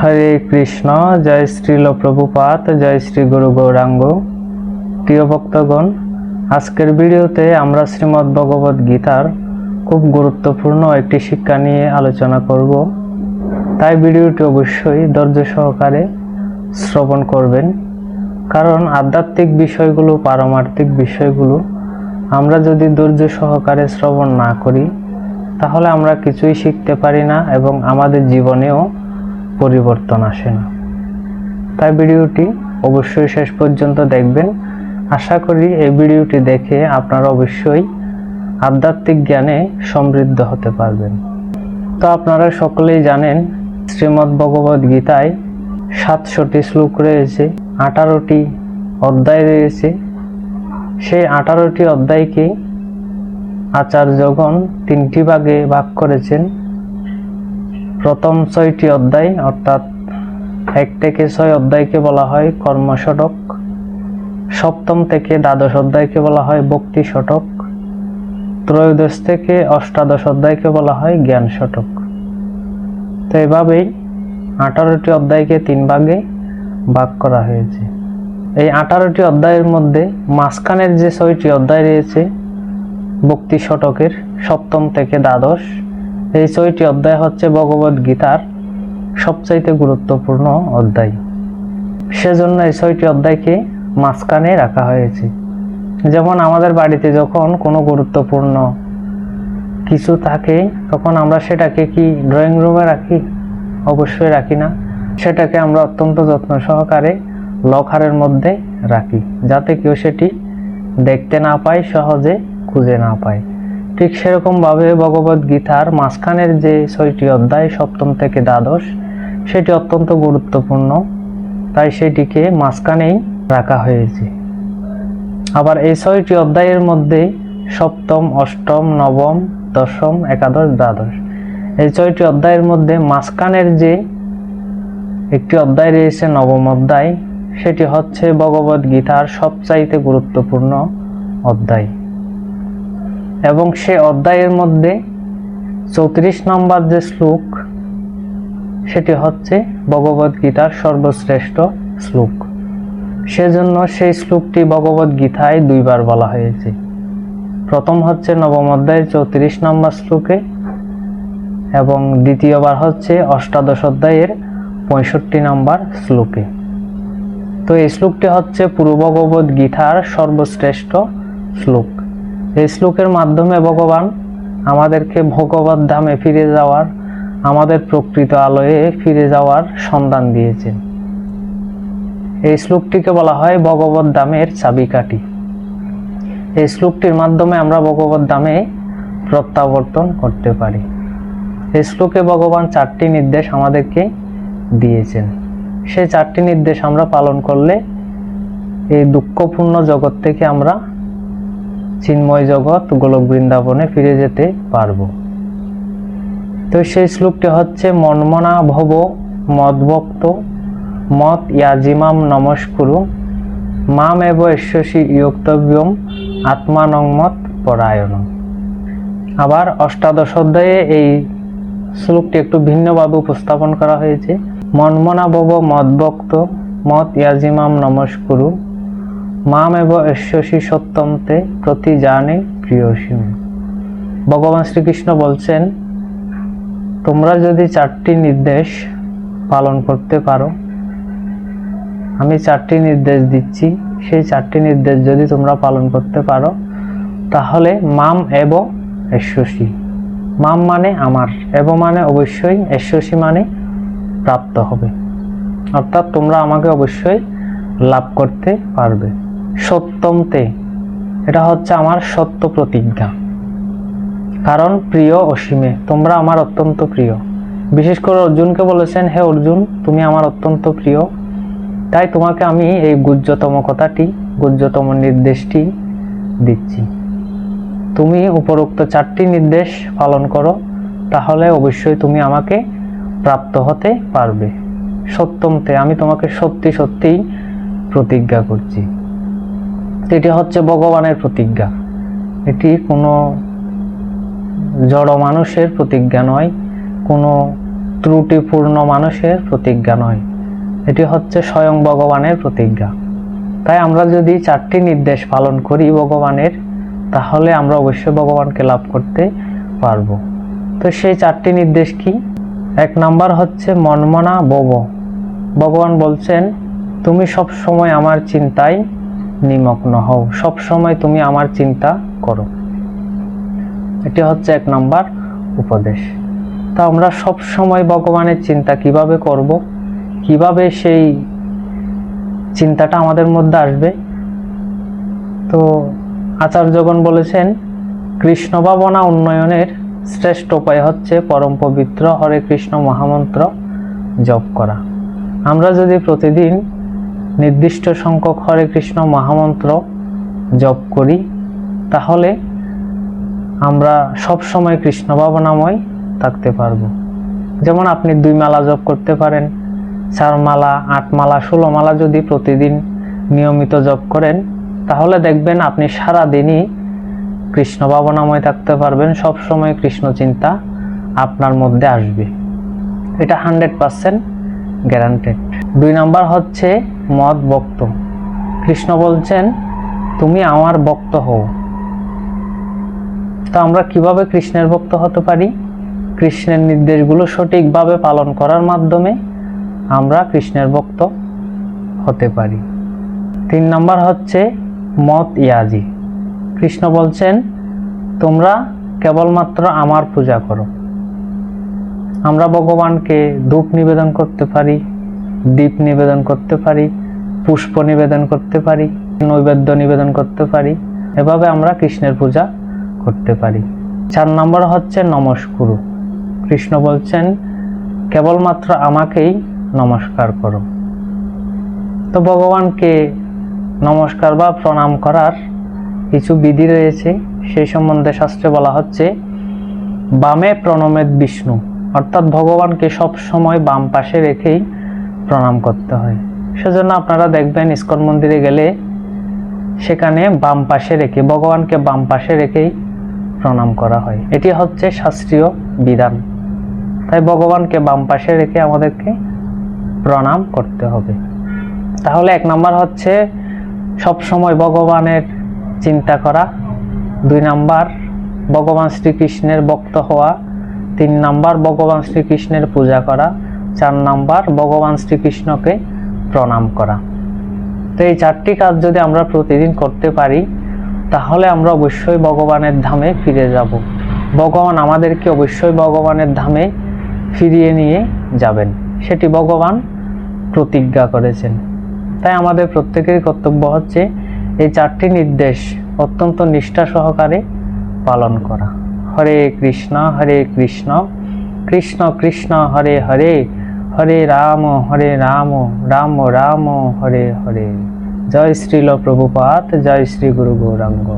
হরে কৃষ্ণ। জয় শ্রীল প্রভুপাদ, জয় শ্রী গুরু গৌরাঙ্গ। প্রিয় ভক্তগণ, আজকের ভিডিওতে আমরা শ্রীমদ্ ভগবদ গীতার খুব গুরুত্বপূর্ণ একটি শিক্ষা নিয়ে আলোচনা করব। তাই ভিডিওটি অবশ্যই ধৈর্য সহকারে শ্রবণ করবেন, কারণ আধ্যাত্মিক বিষয়গুলো, পারমার্থিক বিষয়গুলো আমরা যদি ধৈর্য সহকারে শ্রবণ না করি তাহলে আমরা কিছুই শিখতে পারি না এবং আমাদের জীবনেও পরিবর্তন আসে না। তাই ভিডিওটি অবশ্যই শেষ পর্যন্ত দেখবেন। আশা করি এই ভিডিওটি দেখে আপনারা অবশ্যই আধ্যাত্মিক জ্ঞানে সমৃদ্ধ হতে পারবেন। তো আপনারা সকলেই জানেন, শ্রীমদ্ ভগবদ গীতায় 700টি শ্লোক রয়েছে, 18টি অধ্যায় রয়েছে। সেই 18টি অধ্যায়কে আচার্যগণ 3টি ভাগে ভাগ করেছেন। প্রথম 6টি অধ্যায় অর্থাৎ 1 থেকে 6 অধ্যায়কে বলা হয় কর্ম শতক, সপ্তম থেকে দ্বাদশ অধ্যায়কে বলা হয় ভক্তি শতক, ত্রয়োদশ থেকে অষ্টাদশ অধ্যায়কে বলা হয় জ্ঞান শতক। তো এভাবেই 18টি অধ্যায়কে 3 ভাগে ভাগ করা হয়েছে। এই 18টি অধ্যায়ের মধ্যে মাঝখানের যে 6টি অধ্যায় রয়েছে ভক্তি শতকের সপ্তম থেকে দ্বাদশ, এই 6টি অধ্যায় হচ্ছে ভগবদ গীতার সবচাইতে গুরুত্বপূর্ণ অধ্যায়। সেজন্য এই 6টি অধ্যায়কে মাঝখানে রাখা হয়েছে। যেমন আমাদের বাড়িতে যখন কোনো গুরুত্বপূর্ণ কিছু থাকে তখন আমরা সেটাকে কি ড্রয়িং রুমে রাখি? অবশ্যই রাখি না। সেটাকে আমরা অত্যন্ত যত্ন সহকারে লকারের মধ্যে রাখি, যাতে কেউ সেটি দেখতে না পায়, সহজে খুঁজে না পায়। ঠিক সেরকমভাবে ভগবদ গীতার মাঝখানের যে 6টি অধ্যায় সপ্তম থেকে দ্বাদশ, সেটি অত্যন্ত গুরুত্বপূর্ণ, তাই সেটিকে মাঝখানেই রাখা হয়েছে। আবার এই 6টি অধ্যায়ের মধ্যে সপ্তম, অষ্টম, নবম, দশম, একাদশ, দ্বাদশ, এই 6টি অধ্যায়ের মধ্যে মাঝখানের যে একটি অধ্যায় রয়েছে নবম অধ্যায়, সেটি হচ্ছে ভগবদ গীতার সবচাইতে গুরুত্বপূর্ণ অধ্যায়। এবং সে অধ্যায়ের মধ্যে 34 নম্বর যে শ্লোক, সেটি হচ্ছে ভগবদ গীতার সর্বশ্রেষ্ঠ শ্লোক। সেজন্য সেই শ্লোকটি ভগবদ গীতায় 2 বার বলা হয়েছে। প্রথম হচ্ছে নবম অধ্যায়ের 34 নম্বর শ্লোকে এবং দ্বিতীয়বার হচ্ছে অষ্টাদশ অধ্যায়ের 65 নম্বর শ্লোকে। তো এই শ্লোকটি হচ্ছে পুরো ভগবদ গীতার সর্বশ্রেষ্ঠ শ্লোক। এই শ্লোকের মাধ্যমে ভগবান আমাদেরকে ভগবদ ধামে ফিরে যাওয়ার, আমাদের প্রকৃত আলোয়ে ফিরে যাওয়ার সন্ধান দিয়েছেন। এই শ্লোকটিকে বলা হয় ভগবদ ধামের চাবিকাঠি। এই শ্লোকটির মাধ্যমে আমরা ভগবদ ধামে প্রত্যাবর্তন করতে পারি। এই শ্লোকে ভগবান 4টি নির্দেশ আমাদেরকে দিয়েছেন। সেই 4টি নির্দেশ আমরা পালন করলে এই দুঃখপূর্ণ জগৎ থেকে আমরা চিন্ময় জগৎ গোলক বৃন্দাবনে ফিরে যেতে পারবো। তো সেই শ্লোকটি হচ্ছে মন্মনা ভব মদ্ভক্ত মত ইয়াজিমাম নমস্কুরু মাম এব এষ্যসি ইয়োক্তব্যম আত্মানং মত পরায়ণ। আবার অষ্টাদশ অধ্যায়ে এই শ্লোকটি একটু ভিন্নভাবে উপস্থাপন করা হয়েছে। মন্মনা ভব মদ্ভক্ত মত ইয়াজিমাম নমস্কুরু মাম এব এষ্যসি সত্যন্তে প্রতি জানে প্রিয়সীম। ভগবান শ্রীকৃষ্ণ বলছেন, তোমরা যদি 4টি নির্দেশ পালন করতে পারো, আমি 4টি নির্দেশ দিচ্ছি, সেই 4টি নির্দেশ যদি তোমরা পালন করতে পারো তাহলে মাম এব এষ্যসি, মাম মানে আমার, এব মানে অবশ্যই, এষ্যসি মানে প্রাপ্ত হবে, অর্থাৎ তোমরা আমাকে অবশ্যই লাভ করতে পারবে। সত্যমতে, এটা হচ্ছে আমার সত্য প্রতিজ্ঞা, কারণ প্রিয় অসীমে, তোমরা আমার অত্যন্ত প্রিয়। বিশেষ করে অর্জুনকে বলেছেন, হে অর্জুন, তুমি আমার অত্যন্ত প্রিয়, তাই তোমাকে আমি এই গুহ্যতম কথাটি, গুহ্যতম নির্দেশটি দিচ্ছি। তুমি উপরোক্ত 4টি নির্দেশ পালন করো, তাহলে অবশ্যই তুমি আমাকে প্রাপ্ত হতে পারবে। সত্যমতে, আমি তোমাকে সত্যি সত্যিই প্রতিজ্ঞা করছি। এটি হচ্ছে ভগবানের প্রতিজ্ঞা, এটি কোনো জড় মানুষের প্রতিজ্ঞা নয়, কোনো ত্রুটিপূর্ণ মানুষের প্রতিজ্ঞা নয়, এটি হচ্ছে স্বয়ং ভগবানের প্রতিজ্ঞা। তাই আমরা যদি 4টি নির্দেশ পালন করি ভগবানের, তাহলে আমরা অবশ্যই ভগবানকে লাভ করতে পারবো। তো সেই 4টি নির্দেশ কি? 1 নাম্বার হচ্ছে মনমনা ভব। ভগবান বলছেন, তুমি সব সময় আমার চিন্তায় নিমগ্ন হও, সব সময় তুমি আমার চিন্তা করো। এটি হচ্ছে 1 নাম্বার উপদেশ। তো আমরা সব সময় ভগবানের চিন্তা কিভাবে করব, কিভাবে সেই চিন্তাটা আমাদের মধ্যে আসবে? তো আচার্যগণ বলেছেন, কৃষ্ণ ভাবনা উন্নয়নের শ্রেষ্ঠ উপায় হচ্ছে পরম পবিত্র হরে কৃষ্ণ মহামন্ত্র জপ করা। আমরা যদি প্রতিদিন নির্দিষ্ট সংখ্যক হরে কৃষ্ণ মহামন্ত্র জপ করি, তাহলে আমরা সব সময় কৃষ্ণ ভাবনাময় থাকতে পারবো। যেমন আপনি 2 মালা জপ করতে পারেন, 4 মালা, 8 মালা, 16 মালা যদি প্রতিদিন নিয়মিত জপ করেন, তাহলে দেখবেন আপনি সারা দিনই কৃষ্ণ ভাবনাময় থাকতে পারবেন, সব সময় কৃষ্ণ চিন্তা আপনার মধ্যে আসবে। এটা 100% গ্যারান্টেড। 2 নাম্বার হচ্ছে মদ ভক্ত। কৃষ্ণ বলছেন, তুমি আমার ভক্ত হও। তো আমরা কিভাবে কৃষ্ণের ভক্ত হতে পারি? কৃষ্ণের নির্দেশগুলো সঠিকভাবে পালন করার মাধ্যমে আমরা কৃষ্ণের ভক্ত হতে পারি। 3 নাম্বার হচ্ছে মত ইয়াজি। কৃষ্ণ বলছেন, তোমরা কেবলমাত্র আমার পূজা করো। আমরা ভগবানকে ধূপ নিবেদন করতে পারি, দীপ নিবেদন করতে পারি, পুষ্প নিবেদন করতে পারি, নৈবেদ্য নিবেদন করতে পারি। এভাবে আমরা কৃষ্ণের পূজা করতে পারি। 4 নম্বর হচ্ছে নমস্কুরু। কৃষ্ণ বলছেন, কেবলমাত্র আমাকেই নমস্কার করো। তো ভগবানকে নমস্কার বা প্রণাম করার কিছু বিধি রয়েছে, সেই সম্বন্ধে শাস্ত্রে বলা হচ্ছে, বামে প্রণমেদ বিষ্ণু, অর্থাৎ ভগবানকে সব সময় বাম পাশে রেখেই প্রণাম করতে হয়। সেজন্য আপনারা দেখবেন ইসকন মন্দিরে গেলে সেখানে বাম পাশে রেখে, ভগবানকে বাম পাশে রেখেই প্রণাম করা হয়। এটি হচ্ছে শাস্ত্রীয় বিধান। তাই ভগবানকে বাম পাশে রেখে আমাদেরকে প্রণাম করতে হবে। তাহলে 1 নাম্বার হচ্ছে সব সময় ভগবানের চিন্তা করা, 2 নাম্বার ভগবান শ্রীকৃষ্ণের ভক্ত হওয়া, 3 নাম্বার ভগবান শ্রীকৃষ্ণের পূজা করা, 4 নাম্বার ভগবান শ্রীকৃষ্ণকে প্রণাম করা। তো এই 4টি কাজ যদি আমরা প্রতিদিন করতে পারি, তাহলে আমরা অবশ্যই ভগবানের ধামে ফিরে যাব। ভগবান আমাদেরকে অবশ্যই ভগবানের ধামে ফিরিয়ে নিয়ে যাবেন, সেটি ভগবান প্রতিজ্ঞা করেছেন। তাই আমাদের প্রত্যেকেরই কর্তব্য হচ্ছে এই 4টি নির্দেশ অত্যন্ত নিষ্ঠা সহকারে পালন করা। হরে কৃষ্ণ কৃষ্ণ কৃষ্ণ হরে হরে, হরে রাম রাম রাম হরে হরে। জয় শ্রীল প্রভুপাদ, জয় শ্রী গুরু গৌরাঙ্গ।